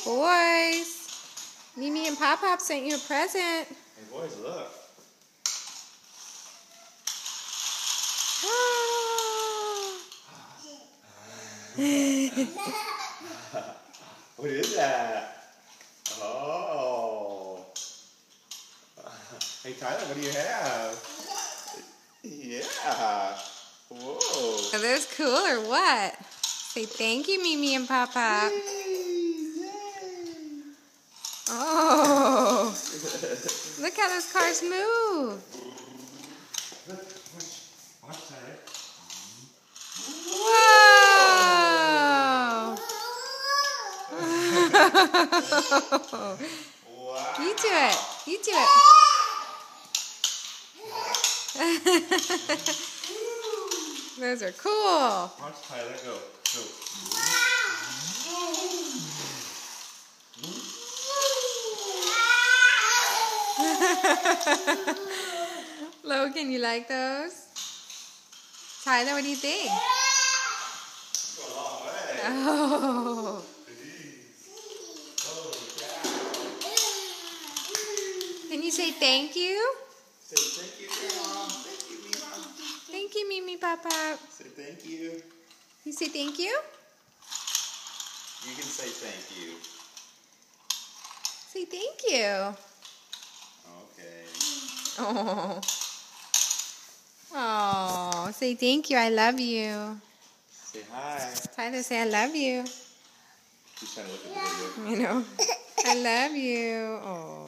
Boys, Mimi and Pop Pop sent you a present. Hey boys, look. What is that? Oh. Hey Tyler, what do you have? Yeah. Whoa. Are those cool or what? Say thank you, Mimi and Pop Pop. Oh. Look how those cars move. Watch Tyler. Whoa. Wow. You do it. You do it. Those are cool. Watch Tyler go. Go. Logan, you like those? Tyler, what do you think? Go a long way. Oh. Can you say thank you? Say thank you, Grandma. Thank you, Mima. Thank you, Mimi Papa. Say thank you. You say thank you? You can say thank you. Say thank you. Okay. Oh. Oh, say thank you. I love you. Say hi. Tyler, say I love you. He's trying to look at the video. You know. I love you. Oh.